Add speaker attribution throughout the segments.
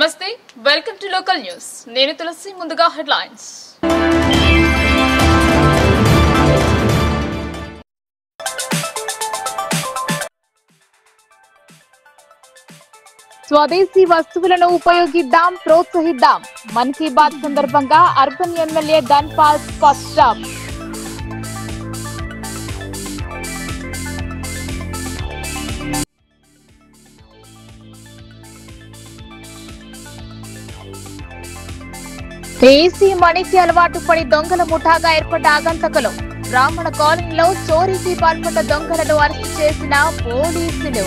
Speaker 1: నమస్తే, welcome to local news. నేను తులసి. ముందుగా హెడ్లైన్స్. స్వదేశీ వస్తువులను ఉపయోగిద్దాం, ప్రోత్సహిద్దాం. మన్ కీ బాత్ సందర్భంగా అర్బన్ ఎమ్మెల్యే ధన్పాల్ స్పష్టం. ఏసీ మణికి అలవాటు పడి దొంగల ముఠాగా ఏర్పడ్డ ఆగంతకులు. బ్రాహ్మణ కాలనీలో చోరీకి పాల్పడ్డ దొంగలను అరెస్టు చేసిన పోలీసులు.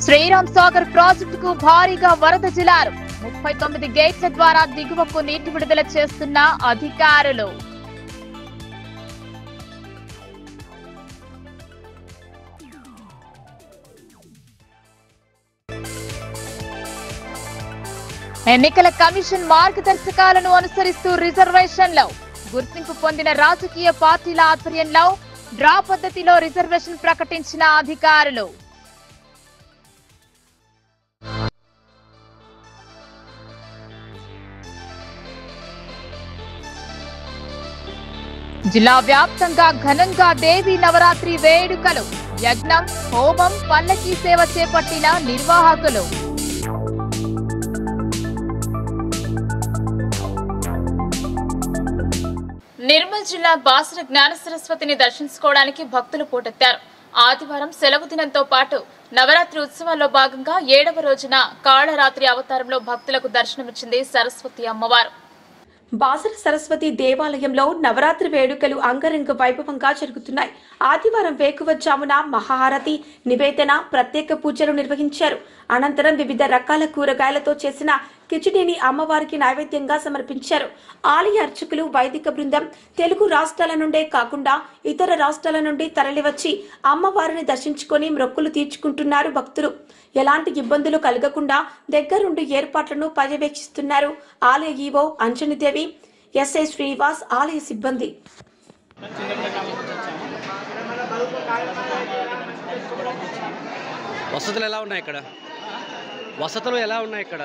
Speaker 1: శ్రీరామ్ సాగర్ ప్రాజెక్టుకు భారీగా వరద జలాలు. 39 గేట్ల ద్వారా దిగువకు నీటి విడుదల చేస్తున్న అధికారులు. ఎన్నికల కమిషన్ మార్గదర్శకాలను అనుసరిస్తూ రిజర్వేషన్లో గుర్తింపు పొందిన రాజకీయ పార్టీల ఆధ్వర్యంలో డ్రా పద్ధతిలో రిజర్వేషన్ ప్రకటించిన అధికారులు. జిల్లా వ్యాప్తంగా ఘనంగా దేవి నవరాత్రి వేడుకలు. యజ్ఞం, హోమం, పల్లకీ సేవ చేపట్టిన నిర్వాహకులు. నిర్మల్ జిల్లా బాసర జ్ఞాన సరస్వతిని దర్శించుకోవడానికి భక్తులు పోటెత్తారు. ఆదివారం సెలవు దినంతో పాటు నవరాత్రి ఉత్సవాల్లో భాగంగా 7వ రోజున కాళరాత్రి అవతారంలో భక్తులకు దర్శనమిచ్చింది సరస్వతి అమ్మవారు.
Speaker 2: బాసర సరస్వతి దేవాలయంలో నవరాత్రి వేడుకలు అంగరంగ వైభవంగా జరుగుతున్నాయి. ఆదివారం వేకువజామున మహాహారతి, నివేదన, ప్రత్యేక పూజలు నిర్వహించారు. అనంతరం వివిధ రకాల కూరగాయలతో చేసిన కిచిడీని అమ్మవారికి నైవేద్యంగా సమర్పించారు. ఆలయ అర్చకులు, వైదిక బృందం తెలుగు రాష్ట్రాల నుండే కాకుండా ఇతర రాష్ట్రాల నుండి తరలివచ్చి అమ్మవారిని దర్శించుకుని మొక్కులు తీర్చుకుంటున్నారు భక్తులు. ఎలాంటి ఇబ్బందులు కలగకుండా దగ్గరుండి ఏర్పాట్లను పర్యవేక్షిస్తున్నారు ఆలయ ఈవో అంజనిదేవి, ఎస్ఐ శ్రీనివాస్, ఆలయ సిబ్బంది.
Speaker 3: వసతులు ఎలా ఉన్నాయి ఇక్కడ? వసతులు ఎలా ఉన్నాయి ఇక్కడ?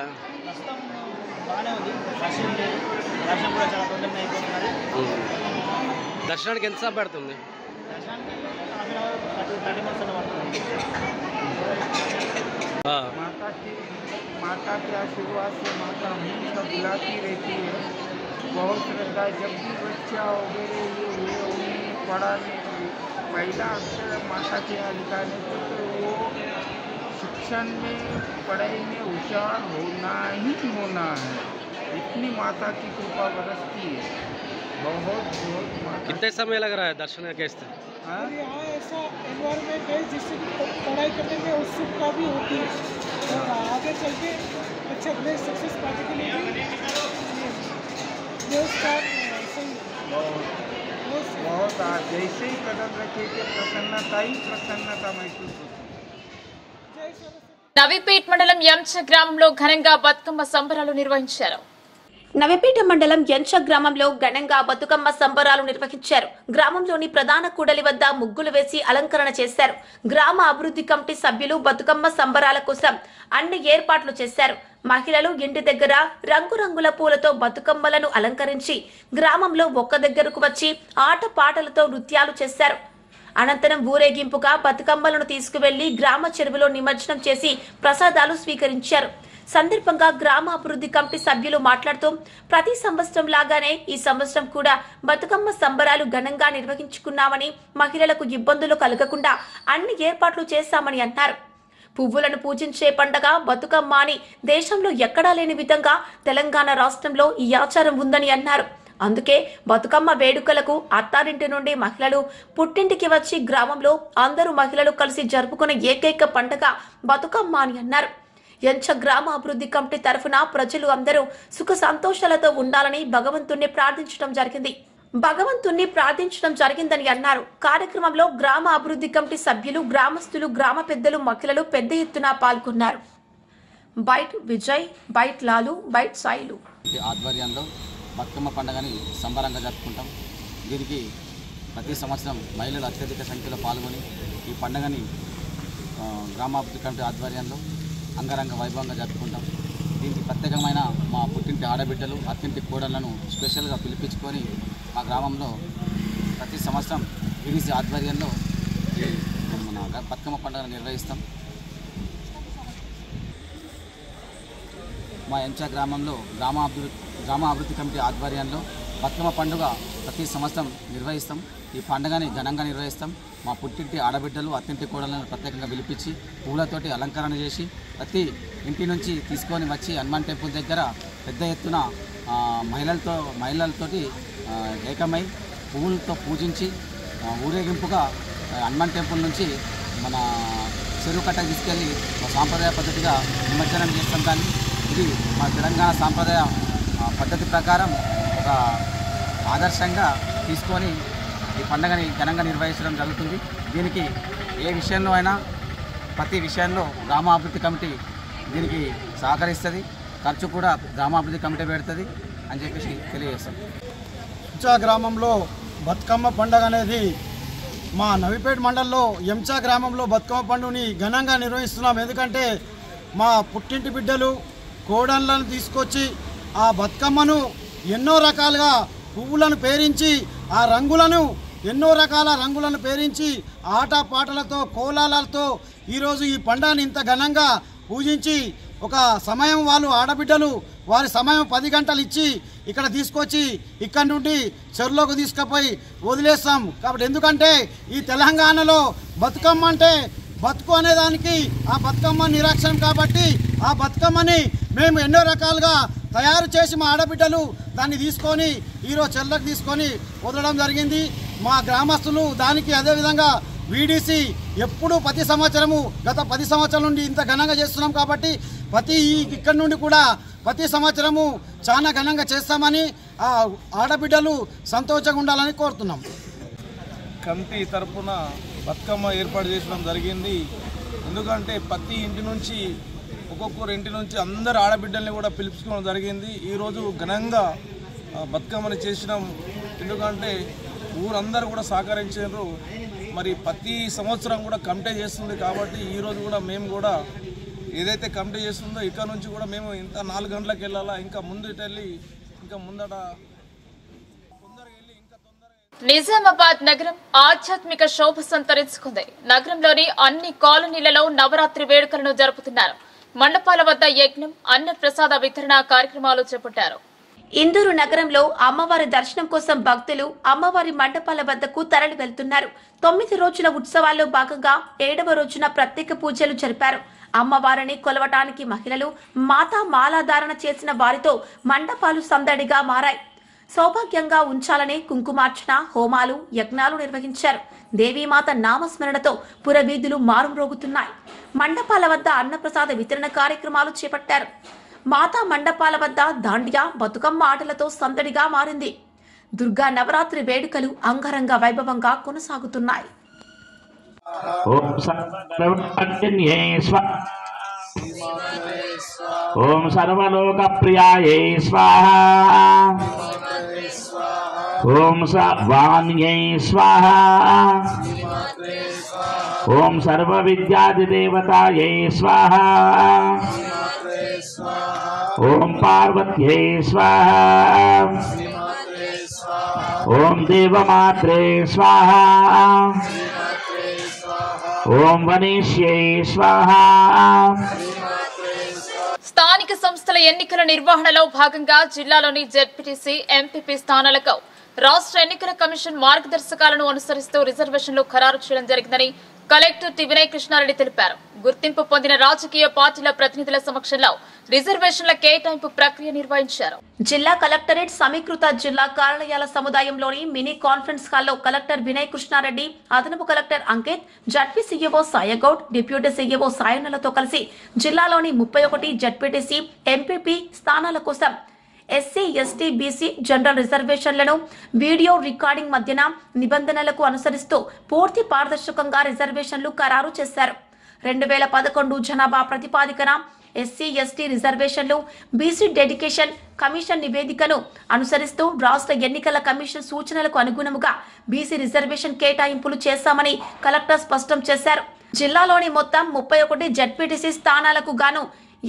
Speaker 3: దర్శనానికి ఎంత సేపు పడుతుంది?
Speaker 4: माता के आशीर्वाद से माता हमेशा बुलाती रहती है. बहुत श्रद्धा. जब भी बच्चा वगैरह ये हुए उन्हें पढ़ाने पहला अक्षर माता के यहाँ लिखाने से तो वो शिक्षण में, पढ़ाई में होशियार होना ही होना है. इतनी माता की कृपा बरसती है. बहुत बहुत.
Speaker 3: कितने समय लग रहा है दर्शन कैसे?
Speaker 4: यहाँ ऐसा एनवायरमेंट है जिससे पढ़ाई करने में उत्सुकता भी होती है और आगे चल के अच्छा ग्रेट सक्सेस पाने के लिए बहुत जैसे ही कदम रखे कि प्रसन्नता ही प्रसन्नता महसूस होती है.
Speaker 1: నవీపేట్ మండలం యంచ గ్రామంలో ఘనంగా బతుకమ్మ సంబరాలు నిర్వహించారు.
Speaker 2: నవీపేట మండలం యంచ గ్రామంలో ఘనంగా బతుకమ్మ సంబరాలు నిర్వహించారు. గ్రామంలోని ప్రధాన కూడలి వద్ద ముగ్గులు వేసి అలంకరణ చేశారు. గ్రామ అభివృద్ధి కమిటీ సభ్యులు బతుకమ్మ సంబరాల కోసం అన్ని ఏర్పాట్లు చేశారు. మహిళలు ఇంటి దగ్గర రంగురంగుల పూలతో బతుకమ్మలను అలంకరించి గ్రామంలో ఒక్క దగ్గరకు వచ్చి ఆట పాటలతో నృత్యాలు చేశారు. అనంతరం ఊరేగింపుగా బతుకమ్మలను తీసుకువెళ్లి గ్రామ చెరువులో నిమజ్జనం చేసి ప్రసాదాలు స్వీకరించారు. సందర్భంగా గ్రామ అభివృద్ధి కమిటీ సభ్యులు మాట్లాడుతూ ప్రతి సంవత్సరం లాగానే ఈ సంవత్సరం కూడా బతుకమ్మ సంబరాలు ఘనంగా నిర్వహించుకున్నామని, మహిళలకు ఇబ్బందులు కలగకుండా అన్ని ఏర్పాట్లు చేశామని అన్నారు. పువ్వులను పూజించే పండగ బతుకమ్మ అని దేశంలో ఎక్కడా లేని విధంగా తెలంగాణ రాష్ట్రంలో ఈ ఆచారం ఉందని అన్నారు. అందుకే బతుకమ్మ వేడుకలకు అత్తారింటి నుండి మహిళలు పుట్టింటికి వచ్చి గ్రామంలో అందరూ మహిళలు కలిసి జరుపుకునే ఏకైక పండగ బతుకమ్మ అని అన్నారు. యంచ గ్రామ అభివృద్ధి కమిటీ తరఫున ప్రజలు అందరూ సుఖ సంతోషాలతో ఉండాలని భగవంతుణ్ణి ప్రార్థించడం జరిగిందని అన్నారు. కార్యక్రమంలో గ్రామ అభివృద్ధి కమిటీ సభ్యులు, గ్రామస్తులు, గ్రామ పెద్దలు, మహిళలు పెద్ద ఎత్తున పాల్గొన్నారు. Bite Vijay, bite Lalu, bite Sailu
Speaker 5: ఆధ్వర్యంలో బతుకమ్మ పండుగని సంబరంగా జరుపుకుంటాం. దీనికి ప్రతి సంవత్సరం మహిళలు అత్యధిక సంఖ్యలో పాల్గొని ఈ పండుగని గ్రామాభివృద్ధి కమిటీ ఆధ్వర్యంలో అంగరంగ వైభవంగా జరుపుకుంటాం. దీనికి ప్రత్యేకమైన మా పుట్టింటి ఆడబిడ్డలు అత్తింటి కోడళ్లను స్పెషల్గా పిలిపించుకొని మా గ్రామంలో ప్రతి సంవత్సరం ఈడీసీ ఆధ్వర్యంలో మన బతుకమ్మ పండుగను నిర్వహిస్తాం. మా ఎంచా గ్రామంలో గ్రామాభివృద్ధి కమిటీ ఆధ్వర్యంలో బతుకమ్మ పండుగ ప్రతి సంవత్సరం నిర్వహిస్తాం. ఈ పండుగని ఘనంగా నిర్వహిస్తాం. మా పుట్టింటి ఆడబిడ్డలు అత్తింటి కోడలను ప్రత్యేకంగా పిలిపించి పూలతోటి అలంకరణ చేసి ప్రతి ఇంటి నుంచి తీసుకొని వచ్చి హనుమాన్ టెంపుల్ దగ్గర పెద్ద ఎత్తున మహిళలతోటి ఏకమై పువ్వులతో పూజించి ఊరేగింపుగా హనుమాన్ టెంపుల్ నుంచి మన చెరువు కట్ట తీసుకెళ్ళి మా సాంప్రదాయ పద్ధతిగా నిమజ్జనం చేస్తాం. కానీ ఇది మా తెలంగాణ సాంప్రదాయ పద్ధతి ప్రకారం ఒక ఆదర్శంగా తీసుకొని ఈ పండుగని ఘనంగా నిర్వహించడం జరుగుతుంది. దీనికి ఏ విషయంలో అయినా ప్రతి విషయంలో గ్రామాభివృద్ధి కమిటీ దీనికి సహకరిస్తుంది. ఖర్చు కూడా గ్రామాభివృద్ధి కమిటీ పెడుతుంది అని చెప్పేసి తెలియజేస్తాం.
Speaker 6: ఎంచా గ్రామంలో బతుకమ్మ పండుగ అనేది మా నవిపేట మండలంలో ఎంచా గ్రామంలో బతుకమ్మ పండుగని ఘనంగా నిర్వహిస్తున్నాం. ఎందుకంటే మా పుట్టింటి బిడ్డలు కోడళ్ళను తీసుకొచ్చి ఆ బతుకమ్మను ఎన్నో రకాలుగా పువ్వులను పేరించి ఆ రంగులను ఎన్నో రకాల రంగులను పేరించి ఆటపాటలతో కోలాలతో ఈరోజు ఈ పండుగని ఇంత ఘనంగా పూజించి ఒక సమయం వాళ్ళు ఆడబిడ్డలు వారి సమయం 10 గంటలు ఇచ్చి ఇక్కడ తీసుకొచ్చి ఇక్కడి నుండి చెరువులోకి తీసుకుపోయి వదిలేస్తాం. కాబట్టి ఎందుకంటే ఈ తెలంగాణలో బతుకమ్మ అంటే బతుకు అనేదానికి ఆ బతుకమ్మ నిరాక్షరం. కాబట్టి ఆ బతుకమ్మని మేము ఎన్నో రకాలుగా తయారు చేసి మా ఆడబిడ్డలు దాన్ని తీసుకొని ఈరోజు చెరువులోకి తీసుకొని వదలడం జరిగింది. మా గ్రామస్తులు దానికి అదేవిధంగా వీడీసీ ఎప్పుడు ప్రతి సంవత్సరము గత 10 సంవత్సరాల నుండి ఇంత ఘనంగా చేస్తున్నాం. కాబట్టి ఇక్కడి నుండి కూడా ప్రతి సంవత్సరము చాలా ఘనంగా చేస్తామని ఆ ఆడబిడ్డలు సంతోషంగా ఉండాలని కోరుతున్నాం.
Speaker 7: కమిటీ తరఫున బతుకమ్మ ఏర్పాటు చేయడం జరిగింది. ఎందుకంటే ప్రతి ఇంటి నుంచి ఒక్కొక్కరు ఇంటి నుంచి అందరు ఆడబిడ్డల్ని కూడా పిలుపుకోవడం జరిగింది. ఈరోజు ఘనంగా బతుకమ్మని చేసినాం. ఎందుకంటే ఊరందరూ కూడా సహకరించారు. మరి ప్రతి సంవత్సరం కూడా కమిటీ చేస్తుంది. కాబట్టి ఈరోజు కూడా మేము కూడా ఏదైతే కమిటీ చేస్తుందో ఇక్కడ నుంచి కూడా మేము ఇంత 4 గంటలకు వెళ్ళాలా, ఇంకా ముందుకు వెళ్ళి ఇంకా ముందట
Speaker 1: నిజామాబాద్ నగరం ఆధ్యాత్మిక శోభ సంతరించుకుంది. నగరంలోని అన్ని కాలనీలలో నవరాత్రి వేడుకలను జరుపుతున్నారు. మండపాల వద్ద యజ్ఞం, అన్న ప్రసాద వితరణ కార్యక్రమాలు చేపట్టారు.
Speaker 2: ఇందూరు నగరంలో అమ్మవారి దర్శనం కోసం భక్తులు అమ్మవారి మండపాల వద్దకు తరలి వెళ్తున్నారు. 9 రోజుల ఉత్సవాల్లో భాగంగా 7వ రోజున ప్రత్యేక పూజలు జరిపారు. అమ్మవారిని కొలవటానికి మహిళలు మాతా మాలాధారణ చేసిన వారితో మండపాలు సందడిగా మారాయి. సౌభాగ్యంగా ఉంచాలని కుంకుమార్చన, హోమాలు, యజ్ఞాలు నిర్వహించారు. దేవీమాత నామస్మరణతో పురవీధులు మారుమ్రోగుతున్నాయి. మండపాల వద్ద అన్నప్రసాద వితరణ కార్యక్రమాలు చేపట్టారు. మాతా మండపాల వద్ద దాండియా, బతుకమ్మ ఆటలతో సందడిగా మారింది. దుర్గా నవరాత్రి వేడుకలు అంగరంగ వైభవంగా కొనసాగుతున్నాయి.
Speaker 8: ఓం సర్వలోక ప్రియాయై స్వాహా. ఓం సర్వాణ్యై స్వాహా. ఓం సర్వ విద్యాదిదేవతాయై స్వాహా. ఓం పార్వత్యై స్వాహా. ఓం దేవమాత్రే స్వాహా. ఓం వనిష్యై స్వాహా.
Speaker 1: స్థానిక సంస్థల ఎన్నికల నిర్వహణలో భాగంగా జిల్లాలోని జెడ్పీటీసీ, ఎంపీపీ స్థానాలకు రాష్ట్ర ఎన్నికల కమిషన్ మార్గదర్శకాలను అనుసరిస్తూ రిజర్వేషన్లు ఖరారు చేయడం జరిగిందని కలెక్టర్ టి వినయ్ కృష్ణారెడ్డి తెలిపారు. గుర్తింపు పొందిన రాజకీయ పార్టీల ప్రతినిధుల సమక్షంలో రిజర్వేషన్ల కేటాయింపు ప్రక్రియ నిర్వహించారు.
Speaker 2: జిల్లా కలెక్టరేట్ సమీకృత జిల్లా కార్యాలయాల సముదాయంలోని మినీ కాన్ఫరెన్స్ హాల్లో కలెక్టర్ వినయ్ కృష్ణారెడ్డి, అదనపు collector Ankit, ZP CEO Sayagoud, deputy CEO సాయన్నలతో కలిసి జిల్లాలోని 31 జడ్పీటీసీ, ఎంపీపీ స్థానాల కోసం ఎస్సీ, ఎస్టీ, బీసీ జనరల్ రిజర్వేషన్లను వీడియో రికార్డింగ్ మధ్యన నిబంధనలకు అనుసరిస్తూ పూర్తి పారదర్శకంగా రిజర్వేషన్లు ఖరారు చేశారు. 2011 జనాభా ప్రతిపాదికన ఎస్సీ ఎస్టీ రిజర్వేషన్లు బీసీ డెడికేషన్ కమిషన్ నివేదికను అనుసరిస్తూ రాష్ట్ర ఎన్నికల కమిషన్ సూచనలకు అనుగుణముగా బీసీ రిజర్వేషన్ కేటాయింపులు చేశామని కలెక్టర్ స్పష్టం చేశారు. జిల్లాలోని మొత్తం 31 జెడ్పీటీసీ స్థానాలకు గాను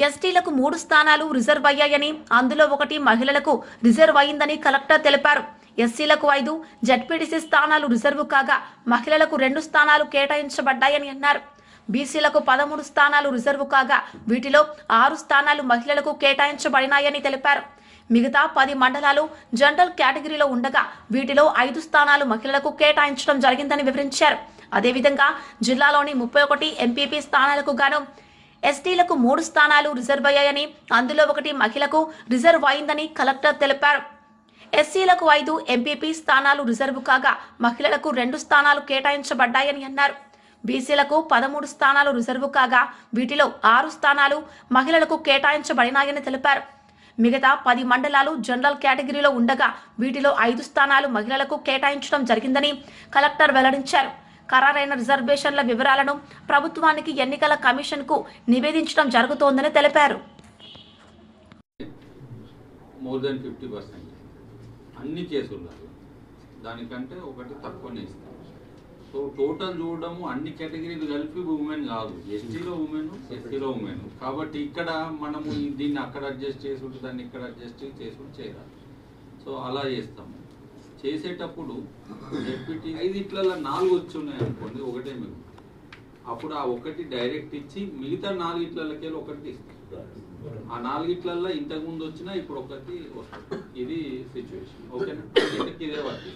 Speaker 2: ఎస్టీలకు 3 స్థానాలు రిజర్వ్ అయ్యాయని, అందులో 1 మహిళలకు రిజర్వ్ అయిందని కలెక్టర్ తెలిపారు. ఎస్సీలకు 5 జెడ్పీటీసీ స్థానాలు రిజర్వు కాగా మహిళలకు 2 స్థానాలు కేటాయించబడ్డాయని అన్నారు. బీసీలకు 13 స్థానాలు రిజర్వు కాగా వీటిలో 6 స్థానాలు మహిళలకు కేటాయించబడినాయని తెలిపారు. మిగతా 10 మండలాలు జనరల్ కేటగిరీలో ఉండగా వీటిలో 5 స్థానాలు మహిళలకు కేటాయించడం జరిగిందని వివరించారు. అదేవిధంగా జిల్లాలోని 31 ఎంపీపీ స్థానాలకు గాను ఎస్టీలకు 3 స్థానాలు రిజర్వ్ అయ్యాయని, అందులో 1 మహిళకు రిజర్వ్ అయిందని కలెక్టర్ తెలిపారు. ఎస్సీలకు 5 ఎంపీపీ స్థానాలు రిజర్వు కాగా మహిళలకు 2 స్థానాలు కేటాయించబడ్డాయని అన్నారు. బీసీలకు 13 స్థానాలు రిజర్వు కాగా వీటిలో 6 స్థానాలు మహిళలకు కేటాయించబడినాయని తెలిపారు. మిగతా 10 మండలాలు జనరల్ కేటగిరీలో ఉండగా వీటిలో 5 స్థానాలు మహిళలకు కేటాయించడం జరిగిందని కలెక్టర్ వెల్లడించారు. ఖరారైన రిజర్వేషన్ల వివరాలను ప్రభుత్వానికి ఎన్నికల కమిషన్కు నివేదించడం జరుగుతోందని తెలిపారు.
Speaker 9: మోర్ దెన్ 50% అన్ని కేసుల్లో దానికంటే ఒకటి తక్కువనే ఇస్తాం. సో టోటల్ చూడడము అన్ని కేటగిరీలు కలిపి ఉమెన్ కాదు, ఎస్టీలో ఉమెన్, ఎస్సీలో ఉమెన్. కాబట్టి ఇక్కడ మనము దీన్ని అక్కడ అడ్జస్ట్ చేసుకుంటూ దాన్ని ఇక్కడ అడ్జస్ట్ చేసుకుంటూ చేయాలి. సో అలా చేస్తాము. చేసేటప్పుడు జెడ్పీటీ 5 ఇట్లలో 4 వచ్చి ఉన్నాయి అనుకోండి, ఒకటే మిగులు. అప్పుడు ఆ 1 డైరెక్ట్ ఇచ్చి మిగతా 4 ఇట్లకి 1 ఇస్తాం. ఆ 4 ఇట్లల్లో ఇంతకుముందు వచ్చినా ఇప్పుడు 1 వస్తుంది. ఇది సిచ్యువేషన్. ఓకేనా? ఇదే వర్క్.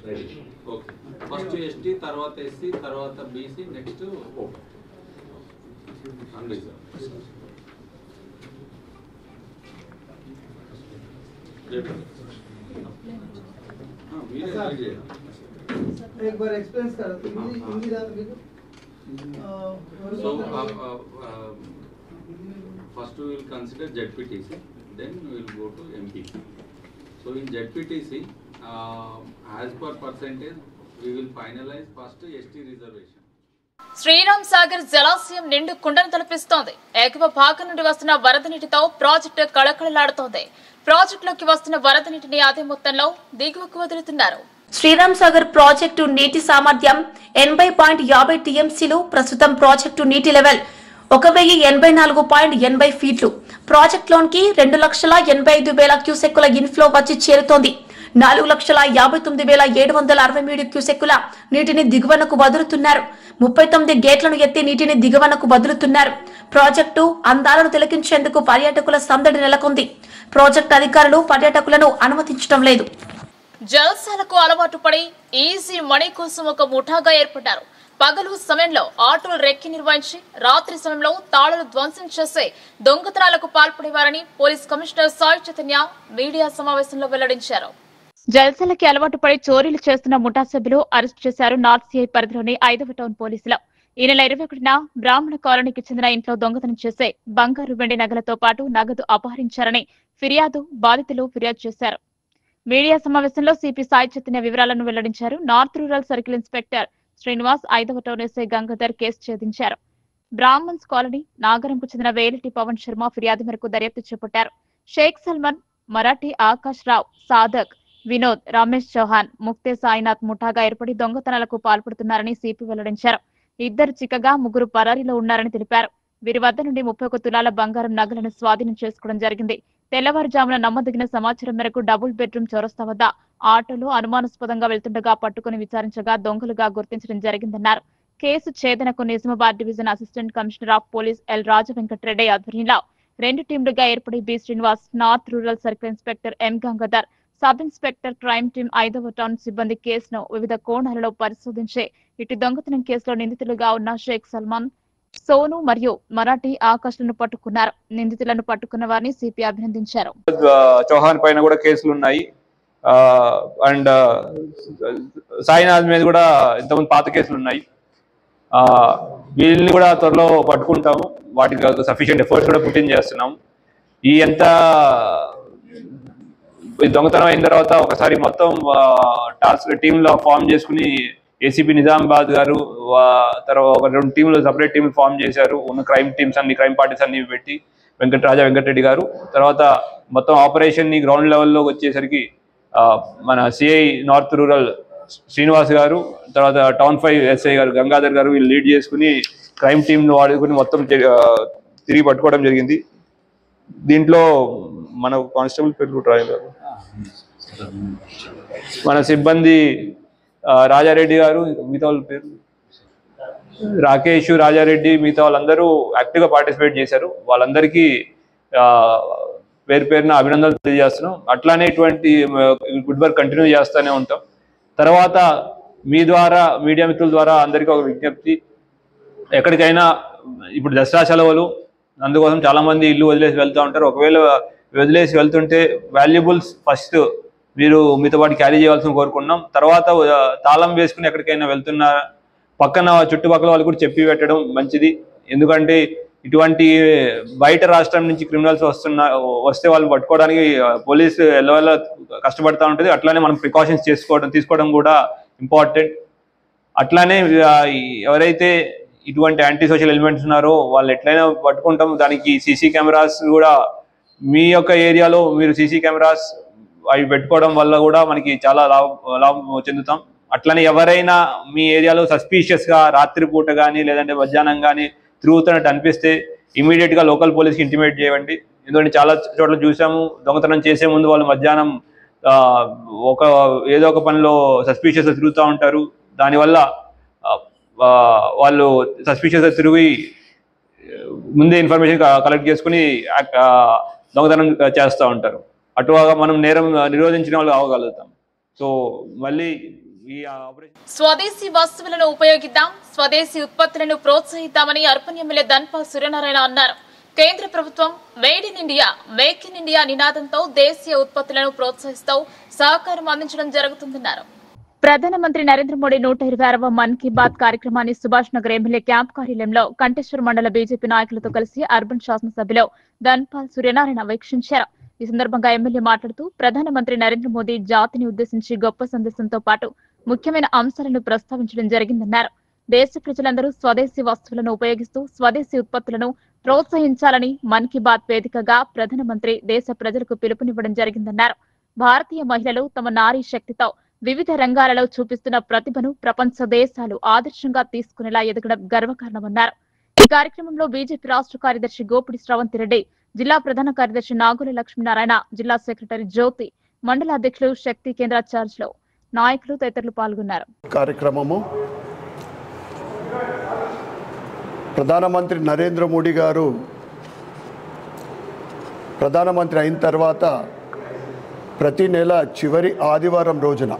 Speaker 9: ఓకే, ఫస్ట్ ఎస్టీ, తర్వాత ఎస్సీ, తర్వాత బీసీ, నెక్స్ట్ అన్రిజర్వ్.
Speaker 10: एक बार एक्सपीरियंस करो Hindi
Speaker 9: so first we will consider ZPTC, then we will go to MPC. So in ZPTC as per percentage we will finalize first ST reservation.
Speaker 1: Sriram Sagar జలాశయం నిండు కుండను తలపిస్తోంది. ఎగువ భాగం నుండి వస్తున్న వరద నీటితో ప్రాజెక్టు కళకళలాడుతోంది. ప్రాజెక్టులోకి వస్తున్న వరద నీటిని అదే మొత్తంలో దిగువకు వదులుతున్నారు.
Speaker 2: శ్రీరామ్ సాగర్ ప్రాజెక్టు నీటి సామర్థ్యం 80.50 టీఎంసీలు. ప్రస్తుతం ప్రాజెక్టు నీటి లెవెల్ 1084.80 ఫీట్లు. ప్రాజెక్టులోనికి 2,85,000 క్యూసెక్కుల ఇన్ఫ్లో వచ్చి చేరుతోంది. 4,59,763 క్యూసెక్కుల నీటిని దిగువనకు వదులుతున్నారు. 39 గేట్లను ఎత్తి నీటిని దిగువనకు వదులుతున్నారు. ప్రాజెక్టు అందాలను తిలకించేందుకు పర్యాటకుల సందడి నెలకొంది. ప్రాజెక్టు అధికారులు పర్యాటకులను అనుమతించడం లేదు.
Speaker 1: జల్సాలకు అలవాటు పడి ఈజీ మనీ కోసం ఒక ముఠాగా ఏర్పడ్డారు. పగలు సమయంలో ఆటోలు రెక్కి నిర్వహించి రాత్రి సమయంలో తాళాలు ధ్వంసం చేసే దొంగతనాలకు పాల్పడేవారని police commissioner Sai Chaitanya media సమావేశంలో వెల్లడించారు. జల్సాలకి అలవాటు పడి చోరీలు చేస్తున్న ముఠా సభ్యులు అరెస్ట్ చేశారు నార్త్ సిఐ పరిధిలోని 5వ టౌన్ పోలీసులు. ఈ నెల 21న బ్రాహ్మణ కాలనీకి చెందిన ఇంట్లో దొంగతనం చేసే బంగారు వెండి నగలతో పాటు నగదు అపహరించారని బాధితులు ఫిర్యాదు చేశారు. మీడియా సమావేశంలో సిపి సాయి చైతన్య వివరాలను వెల్లడించారు. North rural circle inspector Srinivas, 5వ టౌన్ ఎస్ఐ గంగాధర్ కేసు ఛేదించారు. బ్రాహ్మణ్స్ కాలనీ నాగరంకు చెందిన వేలిటి పవన్ శర్మ ఫిర్యాదు మేరకు దర్యాప్తు చేపట్టారు. షేక్ సల్మాన్, మరాఠీ ఆకాష్ రావు, సాదక్, వినోద్, రమేష్ చౌహాన్, ముక్తే సాయినాథ్ ముఠాగా ఏర్పడి దొంగతనాలకు పాల్పడుతున్నారని సిపి వెల్లడించారు. 2 చిక్కగా 3 పరారీలో ఉన్నారని తెలిపారు. వీరి వద్ద నుండి 31 తులాల బంగారం నగలను స్వాధీనం చేసుకోవడం జరిగింది. తెల్లవారుజామున నమ్మదగిన సమాచారం మేరకు డబుల్ బెడ్రూమ్ చౌరస్తా వద్ద ఆటోలో అనుమానాస్పదంగా వెళ్తుండగా పట్టుకుని విచారించగా దొంగలుగా గుర్తించడం జరిగిందన్నారు. కేసు ఛేదనకు Nizamabad division assistant commissioner of police L Rajavenkatareddy ఆధ్వర్యంలో 2 టీంలుగా ఏర్పడి B Srinivas, north rural circle inspector M Gangadhar, sub inspector crime team 5వ టౌన్ సిబ్బంది కేసును వివిధ కోణాలలో పరిశోధించి ఇటు దొంగతనం కేసులో నిందితులుగా ఉన్న షేక్ సల్మాన్, సోను మరియు మరాఠీ ఆకాష్లను పట్టుకున్నారు. నిందితులను పట్టుకున్న వారిని సిపి అభినందించారు.
Speaker 11: చౌహాన్ పైన కూడా కేసులు ఉన్నాయి. అండ్ సాయినాథ్ మీద కూడా ఇంతకుముందు పాత కేసులు ఉన్నాయి. వీళ్ళని కూడా త్వరలో పట్టుకుంటాము. వాటికి సఫిషియెంట్ ఎఫర్ట్స్ కూడా పుట్ ఇన్ చేస్తున్నాం. ఈ ఎంత దొంగతనం అయిన తర్వాత ఒకసారి మొత్తం టాస్క్ టీంలో ఫామ్ చేసుకుని ఏసీపీ నిజామాబాద్ గారు తర్వాత ఒక 2 టీంలు సపరేట్ టీంలు ఫామ్ చేశారు. ఉన్న క్రైమ్ టీమ్స్ అన్ని, క్రైమ్ పార్టీస్ అన్ని పెట్టి వెంకటరెడ్డి గారు. తర్వాత మొత్తం ఆపరేషన్ని గ్రౌండ్ లెవెల్లోకి వచ్చేసరికి మన సిఐ నార్త్ రూరల్ శ్రీనివాస్ గారు, తర్వాత టౌన్ 5 ఎస్ఐ గారు గంగాధర్ గారు వీళ్ళు లీడ్ చేసుకుని క్రైమ్ టీమ్ను వాడుకుని మొత్తం తిరిగి పట్టుకోవడం జరిగింది. దీంట్లో మన కానిస్టేబుల్ పేరు గారు, మన సిబ్బంది రాజారెడ్డి గారు, మిగతా వాళ్ళ పేరు రాకేష్, రాజారెడ్డి, మిగతా వాళ్ళందరూ యాక్టివ్గా పార్టిసిపేట్ చేశారు. వాళ్ళందరికీ పేరు పేరున అభినందనలు తెలియజేస్తున్నాం. అట్లానే ఇటువంటి గుడ్ వర్క్ కంటిన్యూ చేస్తూనే ఉంటాం. తర్వాత మీ ద్వారా మీడియా మిత్రుల ద్వారా అందరికీ ఒక విజ్ఞప్తి, ఎక్కడికైనా ఇప్పుడు దసరా సెలవులు, అందుకోసం చాలామంది ఇల్లు వదిలేసి వెళ్తూ ఉంటారు. ఒకవేళ వదిలేసి వెళ్తుంటే వాల్యుబుల్స్ ఫస్ట్ మీరు మీతో పాటు క్యారీ చేయాల్సిన కోరుకున్నాం. తర్వాత తాళం వేసుకుని ఎక్కడికైనా వెళ్తున్నా పక్కన చుట్టుపక్కల వాళ్ళు కూడా చెప్పి పెట్టడం మంచిది. ఎందుకంటే ఇటువంటి బయట రాష్ట్రం నుంచి క్రిమినల్స్ వస్తే వాళ్ళు పట్టుకోవడానికి పోలీసు ఎల్లవల్ల కష్టపడుతూ ఉంటుంది. అట్లానే మనం ప్రికాషన్స్ తీసుకోవడం కూడా ఇంపార్టెంట్. అట్లానే ఎవరైతే ఇటువంటి యాంటీ సోషల్ ఎలిమెంట్స్ ఉన్నారో వాళ్ళు ఎట్లయినా పట్టుకుంటాం. దానికి సీసీ కెమెరాస్ కూడా మీ యొక్క ఏరియాలో మీరు సీసీ కెమెరాస్ అవి పెట్టుకోవడం వల్ల కూడా మనకి చాలా లాభం చెందుతాం. అట్లనే ఎవరైనా మీ ఏరియాలో సస్పీషియస్గా రాత్రిపూట కానీ లేదంటే మధ్యాహ్నం కానీ తిరుగుతున్నట్టు అనిపిస్తే ఇమీడియట్గా లోకల్ పోలీస్కి ఇంటిమేట్ చేయండి. ఎందుకంటే చాలా చోట్ల చూసాము, దొంగతనం చేసే ముందు వాళ్ళు మధ్యాహ్నం ఏదో ఒక పనిలో సస్పీషియస్గా తిరుగుతూ ఉంటారు. దానివల్ల వాళ్ళు సస్పీషియస్గా తిరిగి ముందే ఇన్ఫర్మేషన్ కలెక్ట్ చేసుకుని దొంగతనం చేస్తూ ఉంటారు. అటుగా మనం నేరం నిరోధించిన వాళ్ళు అవ్వగలుగుతాం. సో మళ్ళీ
Speaker 1: స్వదేశీ వస్తువులను ఉపయోగిద్దాం, స్వదేశీ ఉత్పత్తులను ప్రోత్సహిద్దామని అర్పణ్ ఎమ్మెల్యే ధన్పాల్ సూర్యనారాయణ అన్నారు. కేంద్ర ప్రభుత్వం made in India, make in India నినాదంతో దేశీయ ఉత్పత్తులను ప్రోత్సహిస్తూ సహకారం అందించడం జరుగుతుందన్నారు. ప్రధానమంత్రి నరేంద్ర మోడీ 126వ మన్ కీ బాత్ కార్యక్రమాన్ని సుభాష్ నగర్ ఎమ్మెల్యే క్యాంప్ కార్యాలయంలో కంటేశ్వర్ మండల బీజేపీ నాయకులతో కలిసి అర్బన్ శాసనసభ్యులు ధన్పాల్ సూర్యనారాయణ వీక్షించారు. ఈ సందర్భంగా ఎమ్మెల్యే మాట్లాడుతూ ప్రధానమంత్రి నరేంద్ర మోదీ జాతిని ఉద్దేశించి గొప్ప సందేశంతో పాటు ముఖ్యమైన అంశాలను ప్రస్తావించడం జరిగిందన్నారు. దేశ ప్రజలందరూ స్వదేశీ వస్తువులను ఉపయోగిస్తూ స్వదేశీ ఉత్పత్తులను ప్రోత్సహించాలని మన్ కీ బాత్ వేదికగా ప్రధానమంత్రి దేశ ప్రజలకు పిలుపునివ్వడం జరిగిందన్నారు. భారతీయ మహిళలు తమ నారీ శక్తితో వివిధ రంగాలలో చూపిస్తున్న ప్రతిభను ప్రపంచ దేశాలు ఆదర్శంగా తీసుకునేలా ఎదగడం గర్వకారణమన్నారు. ఈ కార్యక్రమంలో బీజేపీ రాష్ట్ర కార్యదర్శి గోపిడి శ్రవంతిరెడ్డి, జిల్లా ప్రధాన కార్యదర్శి నాగుల లక్ష్మీనారాయణ, జిల్లా సెక్రటరీ జ్యోతి, మండల అధ్యక్షులు శక్తి కేంద్ర ఛార్జ్లో నాయకులు తదితరులు పాల్గొన్నారు.
Speaker 12: కార్యక్రమము ప్రధానమంత్రి నరేంద్ర మోడీ గారు ప్రధానమంత్రి అయిన తర్వాత ప్రతి నెల చివరి ఆదివారం రోజున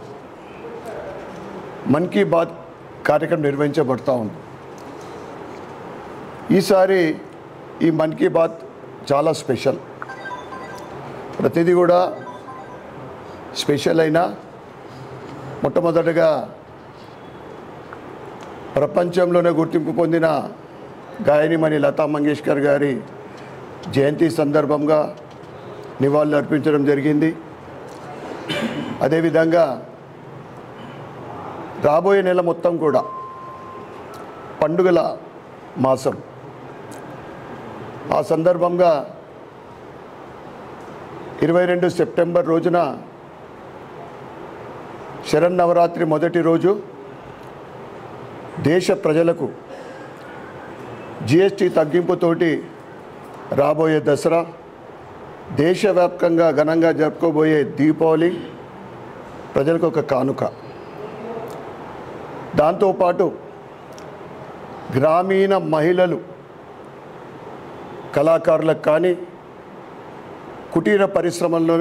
Speaker 12: మన్ కీ బాత్ కార్యక్రమం నిర్వహించబడుతూ ఉంది. ఈసారి ఈ మన్ కీ బాత్ చాలా స్పెషల్. ప్రతిదీ కూడా స్పెషల్ అయినా మొట్టమొదటిగా ప్రపంచంలోనే గుర్తింపు పొందిన గాయనిమణి లతా మంగేష్కర్ గారి జయంతి సందర్భంగా నివాళులు అర్పించడం జరిగింది. అదేవిధంగా రాబోయే నెల మొత్తం కూడా పండుగల మాసం. ఆ సందర్భంగా 22 సెప్టెంబర్ రోజున శరన్నవరాత్రి మొదటి రోజు దేశ ప్రజలకు జిఎస్టీ తగ్గింపుతోటి రాబోయే దసరా, దేశవ్యాప్తంగా ఘనంగా జరుపుకోబోయే దీపావళి ప్రజలకు ఒక కానుక. దాంతోపాటు గ్రామీణ మహిళలు, కళాకారులకు కానీ కుటీర పరిశ్రమల్లో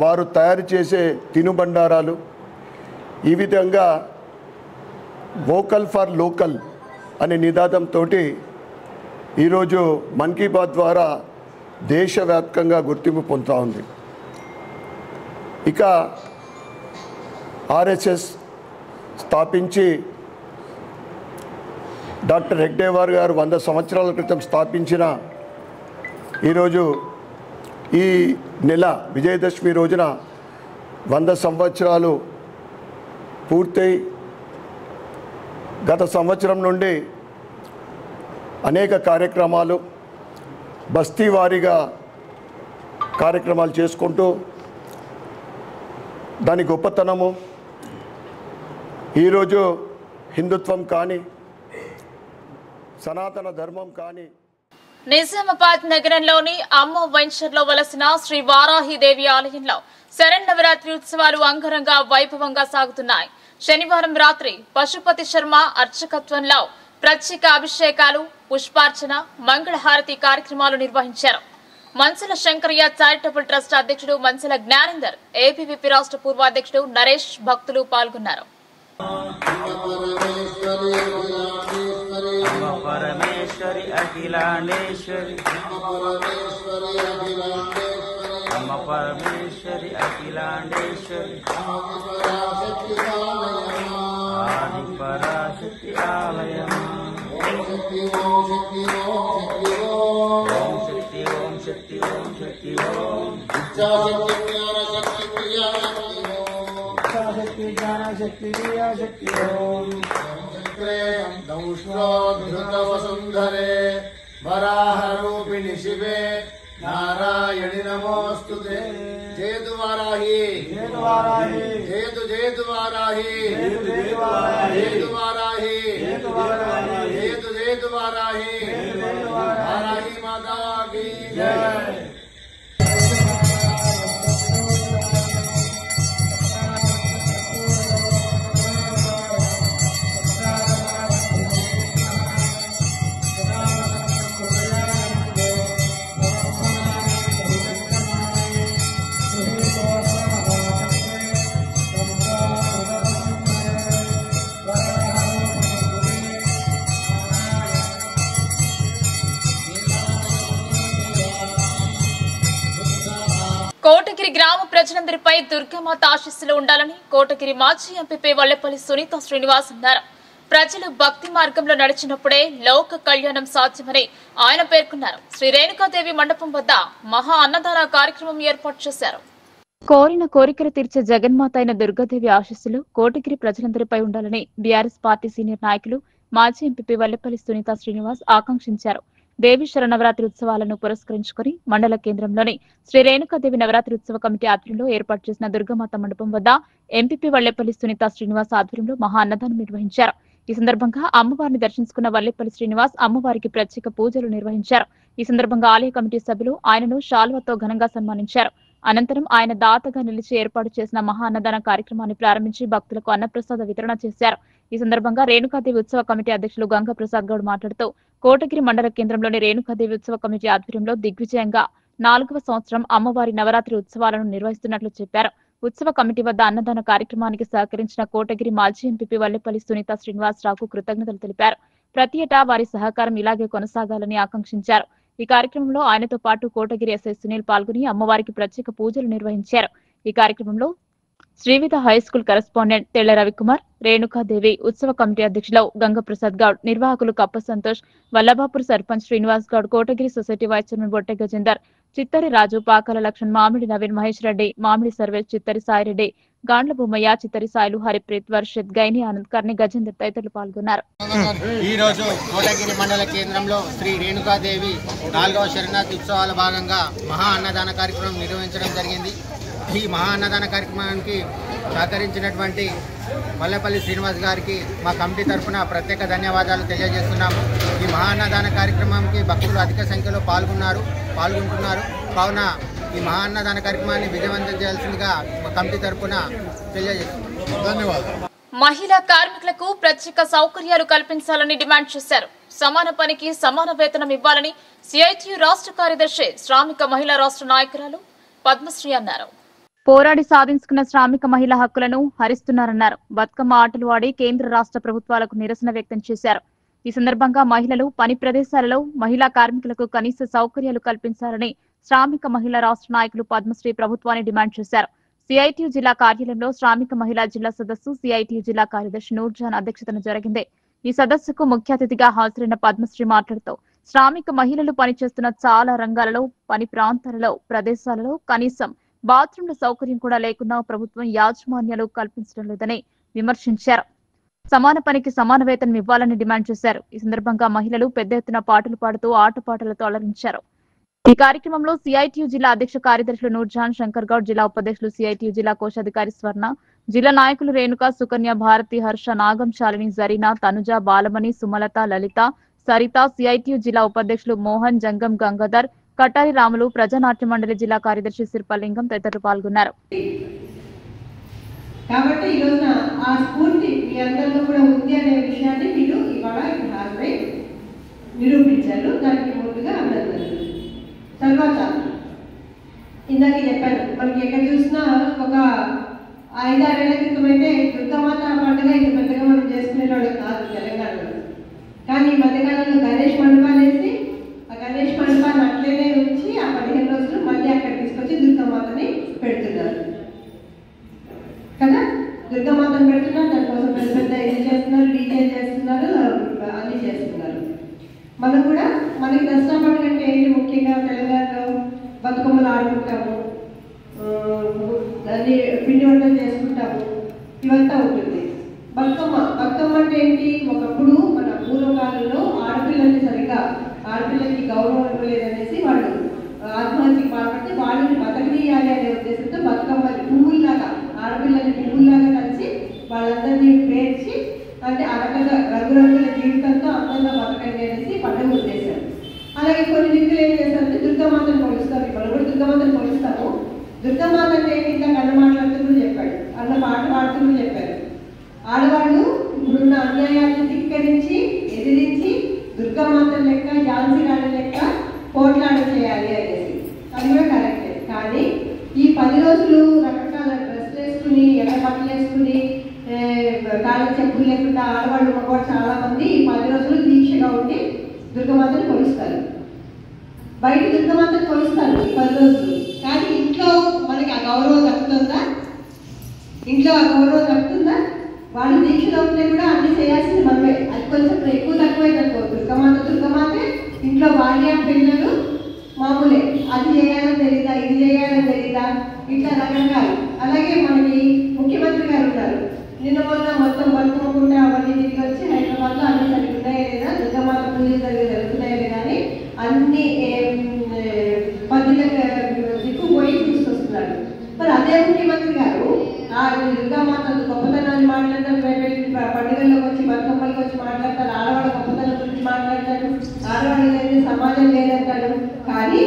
Speaker 12: వారు తయారు చేసే తినుబండారాలు, ఈ విధంగా వోకల్ ఫర్ లోకల్ అనే నినాదంతో ఈరోజు మన్ కీ బాత్ ద్వారా దేశవ్యాప్తంగా గుర్తింపు పొందుతూ ఉంది. ఇక ఆర్ఎస్ఎస్ స్థాపించి డాక్టర్ హెగ్డేవార్ గారు 100 సంవత్సరాల క్రితం స్థాపించిన ఈరోజు ఈ నెల విజయదశమి రోజున 100 సంవత్సరాలు పూర్తయి గత సంవత్సరం నుండి అనేక కార్యక్రమాలు బస్తీ వారీగా కార్యక్రమాలు చేసుకుంటూ దాని గొప్పతనము ఈరోజు హిందుత్వం కానీ సనాతన ధర్మం కానీ
Speaker 1: నిజామాబాద్ నగరంలోని అమ్మో వెంచర్లో వలసిన శ్రీ వారాహిదేవి ఆలయంలో శరన్నవరాత్రి ఉత్సవాలు అంగరంగ వైభవంగా సాగుతున్నాయి. శనివారం రాత్రి పశుపతి శర్మ అర్చకత్వంలో ప్రత్యేక అభిషేకాలు, పుష్పార్చన, మంగళహారతి కార్యక్రమాలు నిర్వహించారు. మంచల శంకరయ్య చారిటబుల్ ట్రస్ట్ అధ్యక్షుడు మంచల జ్ఞానేందర్, ఏపీవీపీ రాష్ట్ర పూర్వాధ్యక్షుడు నరేష్ భక్తులు పాల్గొన్నారు.
Speaker 13: परमेश्वरी अखिलांडेश्वरी अम्म परमेश्वरी अखिलांडेश्वरी आदि पराशक्ति आलयम ओम शक्ति ओम शक्ति ओम शक्ति ओम शक्ति ओम शक्ति ओम इच्छा शक्ति ज्ञान शक्ति क्रिया शक्ति ज्ञान शक्ति क्रिया शक्ति ओम दंष्ट्रोद्धृतवसुन्धरे वराहरूपिणि शिवे नारायणि नमोस्तुते। जयतु वाराही जयतु वाराही जयतु जयतु वाराही जयतु वाराही जयतु जयतु वाराही वाराही माता की जय।
Speaker 1: కోటగిరి గ్రామ ప్రజలందరిపై దుర్గమాత ఆశీస్సులు ఉండాలని కోటగిరి మాజీ ఎంపీ వల్లెపల్లి సునీత శ్రీనివాస్ అన్నారు. ప్రజలు భక్తి మార్గంలో నడిచినప్పుడే లోక కళ్యాణం సాధ్యమని ఆయన పేర్కొన్నారు. శ్రీ రేణుకాదేవి మండపం వద్ద మహా అన్నదాన కార్యక్రమం ఏర్పాటు చేశారు. కోరిన కోరికలు తీర్చే జగన్మాత అయిన దుర్గాదేవి ఆశీస్సులు కోటగిరి ప్రజలందరిపై ఉండాలని బీఆర్ఎస్ పార్టీ సీనియర్ నాయకులు మాజీ ఎంపీ వల్లెపల్లి సునీత శ్రీనివాస్ ఆకాంక్షించారు. దేవి శరన్నవరాత్రి ఉత్సవాలను పురస్కరించుకుని మండల కేంద్రంలోని శ్రీ రేణుకాదేవి నవరాత్రి ఉత్సవ కమిటీ ఆధ్వర్యంలో ఏర్పాటు చేసిన దుర్గామాత మండపం వద్ద ఎంపీ వల్లెపల్లి సునీత శ్రీనివాస్ ఆధ్వర్యంలో మహా అన్నదానం నిర్వహించారు. ఈ సందర్భంగా అమ్మవారిని దర్శించుకున్న వల్లెపల్లి శ్రీనివాస్ అమ్మవారికి ప్రత్యేక పూజలు నిర్వహించారు. ఈ సందర్భంగా ఆలయ కమిటీ సభ్యులు ఆయనను శాల్వాతో ఘనంగా సన్మానించారు. అనంతరం ఆయన దాతగా నిలిచి ఏర్పాటు చేసిన మహా అన్నదాన కార్యక్రమాన్ని ప్రారంభించి భక్తులకు అన్నప్రసాద వితరణ చేశారు. ఈ సందర్భంగా రేణుకాదేవి ఉత్సవ కమిటీ అధ్యక్షులు గంగా ప్రసాద్ గౌడ్ మాట్లాడుతూ కోటగిరి మండల కేంద్రంలోని రేణుకాదేవి ఉత్సవ కమిటీ ఆధ్వర్యంలో దిగ్విజయంగా 4వ సంవత్సరం అమ్మవారి నవరాత్రి ఉత్సవాలను నిర్వహిస్తున్నట్లు చెప్పారు. ఉత్సవ కమిటీ వద్ద అన్నదాన కార్యక్రమానికి సహకరించిన కోటగిరి మాజీ ఎంపీ వల్లెపల్లి సునీత శ్రీనివాసరావుకు కృతజ్ఞతలు తెలిపారు. ప్రతి ఏటా వారి సహకారం ఇలాగే కొనసాగాలని ఆకాంక్షించారు. ఈ కార్యక్రమంలో ఆయనతో పాటు కోటగిరి ఎస్ఐ సునీల్ పాల్గొని అమ్మవారికి ప్రత్యేక పూజలు నిర్వహించారు. ఈ కార్యక్రమంలో శ్రీవిధ హైస్కూల్ కరెస్పాండెంట్ తెళ్ల రవికుమార్, రేణుకాదేవి ఉత్సవ కమిటీ అధ్యక్షులు గంగప్రసాద్ గౌడ్, నిర్వాహకులు Kappa Santosh, Vallabhapur sarpanch Srinivas Goud, Kotagiri society vice chairman Botte Gajender, Chittari Raju, Pakala Laxman, Mamidi Naveen, Mahesh Reddy, మామిడి సర్వేష్, చిత్తరి సాయిరెడ్డి, గాండ్ల బొమ్మయ్య, చిత్తరి సాయిలు, హరిప్రీత్, వర్షత్, గైని ఆనంద్, కర్ణి గజేందర్ తదితరులు పాల్గొన్నారు.
Speaker 14: ఈ రోజు కోటగిరి మండల కేంద్రంలో శ్రీ రేణుకాదేవి 4వ శరణార్థి ఉత్సవాల భాగంగా మహా అన్నదాన కార్యక్రమం నిర్వహించడం జరిగింది. ఈ మహా అన్నదాన కార్యక్రమానికి సహకరించినటువంటి వల్లెపల్లి శ్రీనివాస్ గారికి మా కమిటీ తరఫున ప్రత్యేక ధన్యవాదాలు తెలియజేస్తున్నాము. ఈ మహా అన్నదాన కార్యక్రమానికి భక్తులు అధిక సంఖ్యలో పాల్గొంటున్నారు. కావున ఈ మహా అన్నదాన కార్యక్రమాన్ని విజయవంతం చేయాల్సిందిగా మా కమిటీ తరఫున తెలియజేస్తున్నాం. ధన్యవాదాలు.
Speaker 1: మహిళా కార్మికులకు ప్రత్యేక సౌకర్యాలు కల్పించాలని డిమాండ్ చేశారు. సమాన పనికి సమాన వేతనం ఇవ్వాలని సిఐటియు రాష్ట్ర కార్యదర్శి శ్రామిక మహిళా రాష్ట్ర నాయకురాలు పద్మశ్రీ అన్నారు. పోరాడి సాధించుకున్న శ్రామిక మహిళా హక్కులను హరిస్తున్నారన్నారు. బతుకమ్మ ఆటలు ఆడి కేంద్ర రాష్ట్ర ప్రభుత్వాలకు నిరసన వ్యక్తం చేశారు. ఈ సందర్భంగా మహిళలు పని ప్రదేశాలలో మహిళా కార్మికులకు కనీస సౌకర్యాలు కల్పించాలని శ్రామిక మహిళా రాష్ట్ర నాయకులు పద్మశ్రీ ప్రభుత్వాన్ని డిమాండ్ చేశారు. సిఐటియు జిల్లా కార్యాలయంలో శ్రామిక మహిళా జిల్లా సదస్సు సిఐటియు జిల్లా కార్యదర్శి నూర్జాన్ అధ్యక్షతన జరిగింది. ఈ సదస్సుకు ముఖ్య అతిథిగా హాజరైన పద్మశ్రీ మాట్లాడుతూ శ్రామిక మహిళలు పనిచేస్తున్న చాలా రంగాలలో పని ప్రాంతాలలో ప్రదేశాలలో కనీసం బాత్రూంల సౌకర్యం కూడా లేకున్నా ప్రభుత్వం యాజమాన్యాలు కల్పించడం లేదని విమర్శించారు. సమాన పనికి సమాన వేతనం ఇవ్వాలని డిమాండ్ చేశారు. ఈ సందర్భంగా మహిళలు పెద్ద ఎత్తున పాటలు పాడుతూ ఆటపాటలతో అలరించారు. ఈ కార్యక్రమంలో సిఐటియు జిల్లా అధ్యక్ష కార్యదర్శులు నూర్జహాన్ శంకర్ గౌడ్, జిల్లా ఉపాధ్యక్షులు సిఐటియు జిల్లా కోశాధికారి స్వర్ణ, జిల్లా నాయకులు రేణుక, సుకన్య, భారతి, హర్ష, నాగం, శాలిని, జరీనా, తనుజ, బాలమణి, సుమలత, లలిత, సరిత, సిఐటియు జిల్లా ఉపాధ్యక్షులు మోహన్, జంగం గంగాధర్, కటారి రాములు, ప్రజానాట్య మండలి జిల్లా కార్యదర్శి శిల్పలింగం తదితరులు పాల్గొన్నారు.
Speaker 15: కాబట్టి ఈ రోజున ఆ స్ఫూర్తి మీ అందరిలో కూడా ఉంది అనే విషయాన్ని మీరు ఇవాళ హాజరై నిరూపించారు. దానికి ముందుగా అభినందనలు. తర్వాత ఇందాక చెప్పాను, మనకి ఎక్కడ చూసినా ఒక 5-6 ఏళ్ల క్రితం అయితే దుర్గామాత పండుగ ఇంత పెద్దగా మనం చేసుకునే వాళ్ళు కాదు తెలంగాణలో. కానీ ఈ మధ్యకాలంలో గణేష్ మండపాలు వేసి ఆ గణేష్ మండపాన్ని అట్లనే ఉంచి ఆ 15 రోజులు మళ్ళీ అక్కడ తీసుకొచ్చి దుర్గామాతని పెడుతున్నారు కదా. దుర్గామాతను పెడుతున్నారు, దానికోసం పెద్ద పెద్ద ఇది చేస్తున్నారు, డీజే చేస్తున్నారు, అన్నీ చేస్తున్నారు. మనం కూడా మనకి దసరా పండుగ అంటే ఏంటి, ముఖ్యంగా తెలంగాణలో బతుకమ్మలు ఆడుకుంటాము, అన్ని పిండి వంటలు చేసుకుంటాము, ఇవంతా ఉంటుంది. బతుకమ్మ అంటే ఏంటి, ఒకప్పుడు మన పూర్వకాలంలో ఆడపిల్లల్ని సరిగ్గా ఆడపిల్లలకి గౌరవం ఇవ్వలేదనేసి వాళ్ళు ఆత్మహత్యకి పాల్పడితే వాళ్ళని బతకనీయాలి అనే ఉద్దేశంతో బతుకమ్మని పువ్వుల్లాగా, ఆడపిల్లల్ని పువ్వుల్లాగా కలిసి వాళ్ళందరినీ పేర్చి అంటే ఆ రకంగా రంగురంగుల జీవితంతో అందంగా బతకండి అనేసి పండుగ ఉద్దేశం. అలాగే కొన్ని దిక్కులు ఏం చేస్తారంటే దుర్గామాతను కొలుస్తారు. మనం కూడా దుర్గామాతను కొలుస్తాము. దుర్గామాత అంటే ఇంకా కన్న మాట్లాడుతూ చెప్పాడు, అన్న పాట పాడుతూ చెప్పారు. ఆడవాళ్ళు ఇప్పుడున్న అన్యాయాన్ని ధిక్కరించి ఎదిరించి దుర్గామాత లెక్క, ఝాన్సీ రాణి లెక్క పోట్లాడ చేయాలి అనేసి. అది కూడా కరెక్టే. కానీ ఈ 10 రోజులు రకరకాల డ్రెస్లు వేసుకుని, ఎర్ర బట్టలు వేసుకుని, కాళ్ళ చెప్పులు లేకుండా ఆడవాళ్ళు మగవాళ్ళు చాలా మంది ఈ 10 రోజులు దీక్షగా ఉండి దుర్గమాతను కొలుస్తారు. బయట దుర్గమాతను కొలుస్తారు ఈ 10 రోజులు. కానీ ఇంట్లో మనకి ఆ గౌరవం దక్కుతుందా? ఇంట్లో ఆ గౌరవం దక్కుతుందా? వాళ్ళు దీక్షలో ఉంటే కూడా అన్ని చేయాల్సింది మనమే. అది కొంచెం ఎక్కువ తక్కువైంది అనుకో, దుర్గమాతే ఇంట్లో భార్య పిల్లలు మామూలే. అది చేయాలని తెలీదా, ఇది చేయాలని తెలీదా, ఇట్లా రకరకాలు. అలాగే మనకి ముఖ్యమంత్రి గారు ఉన్నారు. నిన్న మొన్న మొత్తం బతుకమ్మకుంటే అవన్నీ తిరిగి వచ్చి హైదరాబాద్లో అన్ని జరుగుతున్నాయే లేదా, దుర్గమాత పూజలు జరుగుతున్నాయే కానీ అన్ని పద్ధతులకు దిక్కు పోయి తీసుకొస్తున్నారు. మరి అదే ముఖ్యమంత్రి గారు ఆ దుర్గామాత గొప్పతనాన్ని మాట్లాడతారు, పండుగల్లోకి వచ్చి బతుకమ్మలకి వచ్చి మాట్లాడతారు, ఆడవాళ్ళ గొప్పతనం గురించి మాట్లాడతారు, ఆడవాళ్ళు లేదు సమాజం లేదంటాడు. కానీ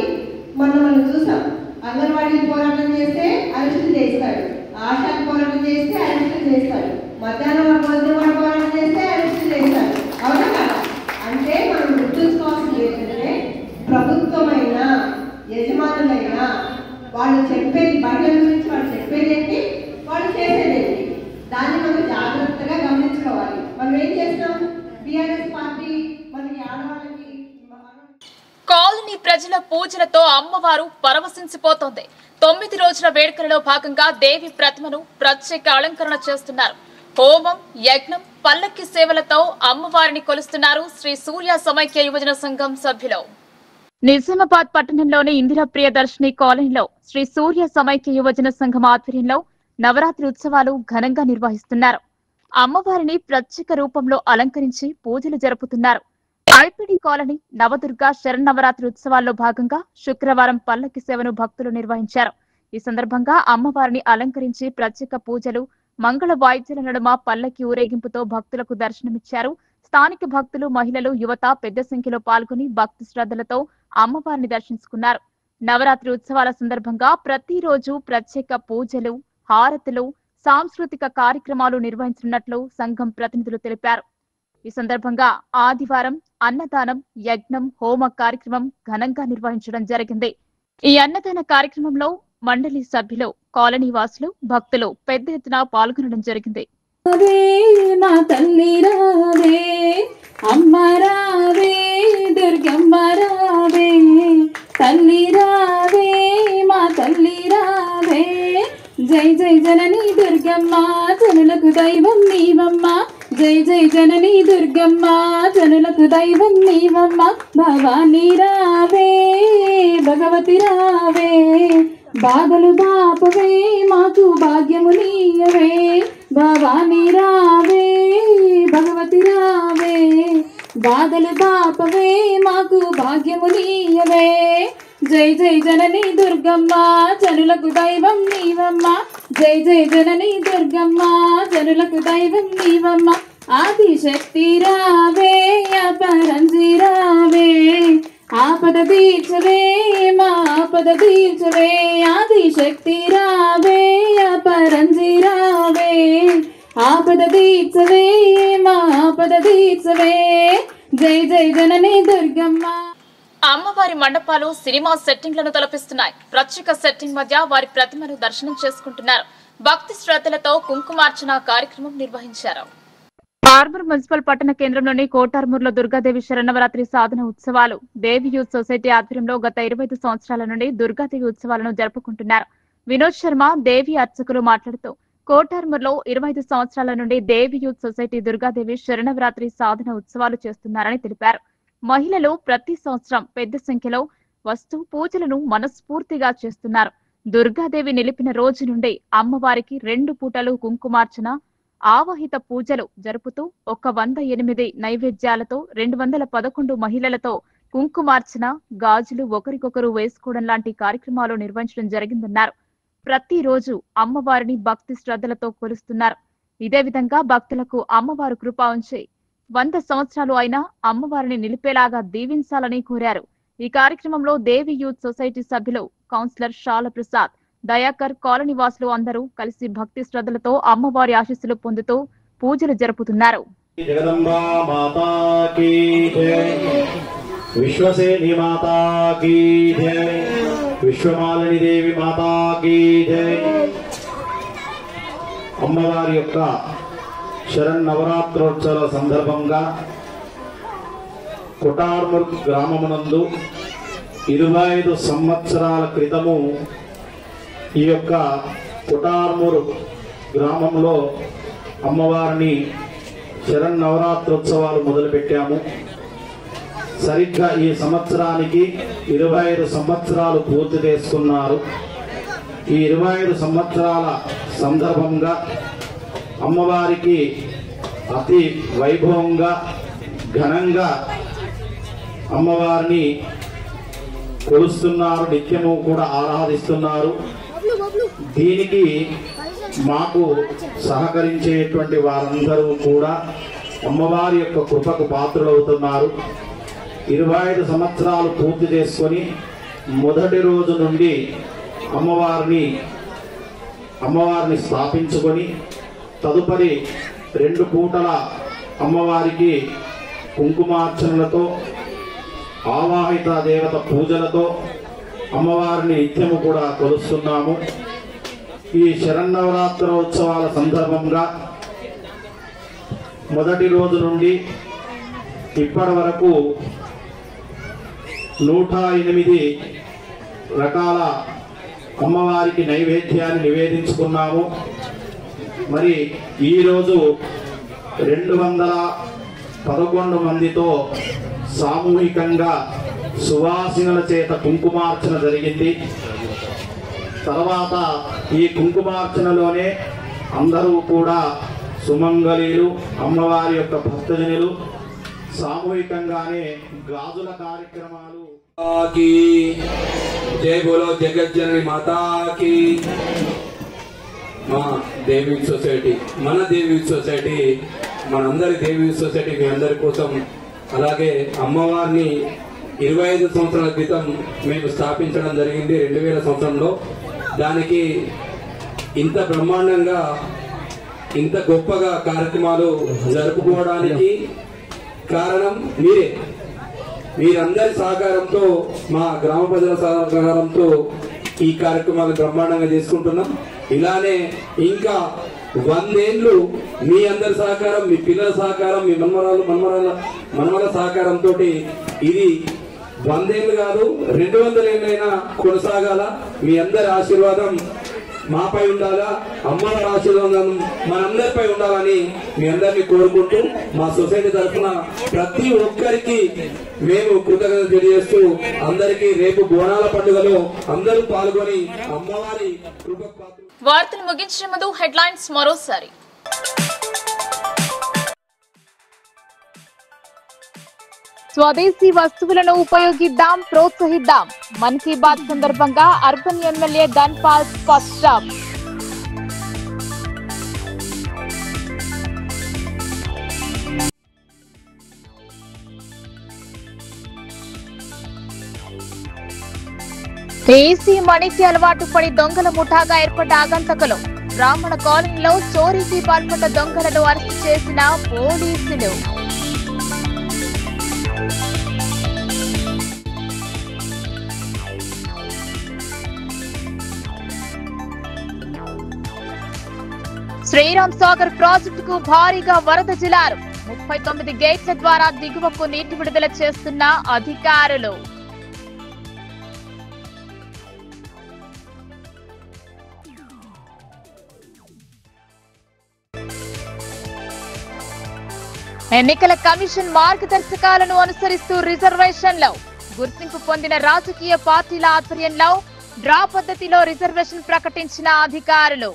Speaker 15: మనం చూసాం, అంగన్వాడీ పోరాటం చేస్తే అరెస్టు చేస్తాడు, ఆశాకి పోరాటం చేస్తే అరెస్టు చేస్తాడు, మధ్యాహ్నం భోజనం పోరాటం చేస్తే అరెస్టు చేస్తాడు. అవునా కదా? అంటే మనం గుర్తుంచుకోవాల్సింది ఏంటంటే ప్రభుత్వమైనా యజమానులైనా వాళ్ళు చెప్పేది మహిళల గురించి వాళ్ళు చెప్పేది ఏంటి, వాళ్ళు చేసేదేంటి, దాన్ని మనం జాగ్రత్తగా గమనించుకోవాలి. మనం ఏం చేస్తాం, టీఆర్ఎస్ పార్టీ మనకి ఆడవాళ్ళకి
Speaker 1: కాలనీ ప్రజల పూజలతో అమ్మవారు పరవశించిపోతోంది. 9 రోజుల వేడుకలలో భాగంగా దేవి ప్రతిమను ప్రత్యేక అలంకరణ చేస్తున్నారు. హోమం, యజ్ఞం, పల్లకి సేవలతో అమ్మవారిని కొలుస్తున్నారు శ్రీ సూర్య సమైక్య యువజన సంఘం సభ్యులు. నిజామాబాద్ పట్టణంలోని ఇందిరా ప్రియదర్శిని కాలనీలో శ్రీ సూర్య సమైక్య యువజన సంఘం ఆధ్వర్యంలో నవరాత్రి ఉత్సవాలు ఘనంగా నిర్వహిస్తున్నారు. అమ్మవారిని ప్రత్యేక రూపంలో అలంకరించి పూజలు జరుపుతున్నారు. ఐపిడి కాలనీ నవదుర్గ శరన్నవరాత్రి ఉత్సవాల్లో భాగంగా శుక్రవారం పల్లకి సేవను భక్తులు నిర్వహించారు. ఈ సందర్భంగా అమ్మవారిని అలంకరించి ప్రత్యేక పూజలు, మంగళ వాయిద్యాల నడుమ పల్లకి ఊరేగింపుతో భక్తులకు దర్శనమిచ్చారు. స్థానిక భక్తులు, మహిళలు, యువత పెద్ద సంఖ్యలో పాల్గొని భక్తి శ్రద్ధలతో అమ్మవారిని దర్శించుకున్నారు. నవరాత్రి ఉత్సవాల సందర్భంగా ప్రతిరోజు ప్రత్యేక పూజలు, హారతులు, సాంస్కృతిక కార్యక్రమాలు నిర్వహించనున్నట్లు సంఘం ప్రతినిధులు తెలిపారు. ఈ సందర్భంగా ఆదివారం అన్నదానం, యజ్ఞం, హోమ కార్యక్రమం ఘనంగా నిర్వహించడం జరిగింది. ఈ అన్నదాన కార్యక్రమంలో మండలి సభ్యులు, కాలనీ వాసులు, భక్తులు పెద్ద ఎత్తున పాల్గొనడం జరిగింది.
Speaker 16: మా తల్లి రావే, అమ్మ రావే, దుర్గమ్మ రావే, తల్లి రావే, మా తల్లి రావే, జై జై జనని దుర్గమ్మ, జనులకు దైవం నీవమ్మ, జై జై జనని దుర్గమ్మ, జనులకు దైవం నీవమ్మ, భవాని రావే, భగవతి రావే, బాధలు బాపవే, మాకు భాగ్యము నీయవే, భవాని రావే, భగవతి రావే, బాధలు బాపవే, మాకు భాగ్యము నీయవే, జై జై జనని దుర్గమ్మ జనులకు దైవం నీవమ్మ జై జై జనని దుర్గమ్మ జనులకు దైవం నీవమ్మ ఆదిశక్తి రావే అపరంజి రావే ఆపద తీర్చవే మా ఆపద తీర్చవే ఆదిశక్తి రావే అపరంజి రావే ఆపద తీర్చవే మా ఆపద తీర్చవే జై జై జనని దుర్గమ్మ.
Speaker 1: అమ్మవారి మండపాలు సినిమా సెట్టింగ్లను తలపిస్తున్నాయి. ప్రత్యేక సెట్టింగ్ మధ్య వారి ప్రతిమను దర్శనం చేసుకుంటున్నారు. భక్తి శ్రద్ధలతో కుంకుమార్చన కార్యక్రమం నిర్వహించారు. ఆర్మూర్ మున్సిపల్ పట్టణ కేంద్రంలోని కోటార్మూర్లో దుర్గాదేవి శరన్నవరాత్రి సాధన ఉత్సవాలు దేవి యూత్ సొసైటీ ఆధ్వర్యంలో గత 25 సంవత్సరాల నుండి దుర్గాదేవి ఉత్సవాలను జరుపుకుంటున్నారు. వినోద్ శర్మ దేవి అర్చకులు మాట్లాడుతూ కోటార్మూర్లో 25 సంవత్సరాల నుండి దేవి యూత్ సొసైటీ దుర్గాదేవి శరన్నవరాత్రి సాధన ఉత్సవాలు చేస్తున్నారని తెలిపారు. మహిళలు ప్రతి సంవత్సరం పెద్ద సంఖ్యలో వస్తూ పూజలను మనస్ఫూర్తిగా చేస్తున్నారు. దుర్గాదేవి నిలిపిన రోజు నుండి అమ్మవారికి 2 పూటలు కుంకుమార్చన ఆవాహిత పూజలు జరుపుతూ 108 నైవేద్యాలతో 211 మహిళలతో కుంకుమార్చన గాజులు ఒకరికొకరు వేసుకోవడం లాంటి కార్యక్రమాలు నిర్వహించడం జరిగిందన్నారు. ప్రతిరోజు అమ్మవారిని భక్తి శ్రద్ధలతో కొలుస్తున్నారు. ఇదే విధంగా భక్తులకు అమ్మవారు కృప ఉంచి 100 సంవత్సరాలు అయినా అమ్మవారిని నిలిపేలాగా దీవించాలని కోరారు. ఈ కార్యక్రమంలో దేవి యూత్ సొసైటీ సభ్యులు కౌన్సిలర్ షాల ప్రసాద్, దయాకర్, కాలనీ వాసులు అందరూ కలిసి భక్తి శ్రద్ధలతో అమ్మవారి ఆశీస్సులు పొందుతూ పూజలు జరుపుతున్నారు.
Speaker 17: జగదంబా మాతా కీ జై, విశ్వసేని మాతా కీ జై, విశ్వమాలిని దేవి మాతా కీ జై. అమ్మవారి యొక్క శరన్నవరాత్రోత్సవ సందర్భంగా కోటార్మూర్ గ్రామమునందు 25 సంవత్సరాల క్రితము ఈ యొక్క కోటార్మూర్ గ్రామంలో అమ్మవారిని శరన్నవరాత్రోత్సవాలు మొదలుపెట్టాము. సరిగ్గా ఈ సంవత్సరానికి 25 సంవత్సరాలు పూర్తి చేసుకున్నారు. ఈ 25 సంవత్సరాల సందర్భంగా అమ్మవారికి అతి వైభవంగా ఘనంగా అమ్మవారిని కొలుస్తున్నారు. నిత్యము కూడా ఆరాధిస్తున్నారు. దీనికి మాకు సహకరించేటువంటి వారందరూ కూడా అమ్మవారి యొక్క కృపకు పాత్రులవుతున్నారు. 25 సంవత్సరాలు పూర్తి చేసుకొని మొదటి రోజు నుండి అమ్మవారిని స్థాపించుకొని తదుపరి 2 పూటల అమ్మవారికి కుంకుమార్చనలతో ఆవాహిత దేవత పూజలతో అమ్మవారిని నిత్యము కూడా కొలుస్తున్నాము. ఈ శరన్నవరాత్రోత్సవాల సందర్భంగా మొదటి రోజు నుండి ఇప్పటి వరకు 108 రకాల అమ్మవారికి నైవేద్యాన్ని నివేదించుకున్నాము. మరి ఈరోజు 211 మందితో సామూహికంగా సువాసినుల చేత కుంకుమార్చన జరిగింది. తర్వాత ఈ కుంకుమార్చనలోనే అందరూ కూడా సుమంగళీలు, అమ్మవారి యొక్క భక్తజనులు సామూహికంగానే గాజుల కార్యక్రమాలు.
Speaker 18: జై బోలో జగజ్జనని మాతాకి. మా దేవి సొసైటీ, మన దేవి సొసైటీ, మనందరి దేవి సొసైటీ మీ అందరి కోసం, అలాగే అమ్మవారిని 25 సంవత్సరాల క్రితం మేము స్థాపించడం జరిగింది 2000 సంవత్సరంలో. దానికి ఇంత బ్రహ్మాండంగా ఇంత గొప్పగా కార్యక్రమాలు జరుపుకోవడానికి కారణం మీరే. మీరందరి సహకారంతో, మా గ్రామ ప్రజల సహకారంతో ఈ కార్యక్రమాలు బ్రహ్మాండంగా చేసుకుంటున్నాం. ఇలానే ఇంకా 100 ఏళ్ళు మీ అందరి సహకారం, మీ పిల్లల సహకారం, మీ మనమల సహకారంతో ఇది 100 ఏళ్ళు కాదు 200 ఏళ్ళైనా కొనసాగాల. మీ అందరి ఆశీర్వాదం మాపై ఉండాలా, అమ్మవారి ఆశీర్వాదం మనందరిపై ఉండాలని మీ అందరినీ కోరుకుంటూ మా సొసైటీ తరఫున ప్రతి ఒక్కరికి మేము కృతజ్ఞతలు తెలియజేస్తూ అందరికీ రేపు బోనాల పండుగలో అందరూ పాల్గొని అమ్మవారి కృపకు పాత్ర.
Speaker 1: వార్తలు ముగించే ముందు హెడ్లైన్స్ మరోసారి. స్వదేశీ వస్తువులను ఉపయోగిద్దాం, ప్రోత్సహిద్దాం. మన్ కీ బాత్ సందర్భంగా అర్బన్ ఎమ్మెల్యే ధన్పాల్ స్పష్టం. ఏసీ మణికి అలవాటు పడి దొంగల ముఠాగా ఏర్పడ్డ ఆగంతకులు. బ్రాహ్మణ కాలనీలో చోరీకి పాల్పడ్డ దొంగలను అరెస్టు చేసిన పోలీసులు. శ్రీరామ్ సాగర్ ప్రాజెక్టుకు భారీగా వరద జలాలు. 39 గేట్ల ద్వారా దిగువకు నీటి విడుదల చేస్తున్న అధికారులు. ఎన్నికల కమిషన్ మార్గదర్శకాలను అనుసరిస్తూ రిజర్వేషన్లో గుర్తింపు పొందిన రాజకీయ పార్టీల ఆధ్వర్యంలో డ్రా పద్ధతిలో రిజర్వేషన్ ప్రకటించిన అధికారులు.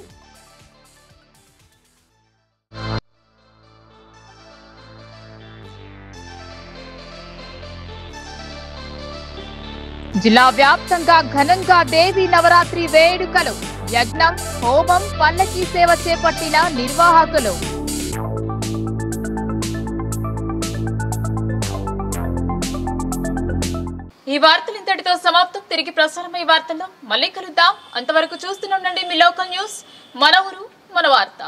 Speaker 1: జిల్లా వ్యాప్తంగా ఘనంగా దేవి నవరాత్రి వేడుకలు. యజ్ఞం, హోమం, పల్లకీ సేవ చేపట్టిన నిర్వాహకులు. ఈ వార్తలు ఇంతటితో సమాప్తం. తిరిగి ప్రసారమయ్యే వార్తల్లో మళ్ళీ కలుద్దాం. అంతవరకు చూస్తూనే ఉండండి మీ లోకల్ న్యూస్. మన ఊరు మన వార్త.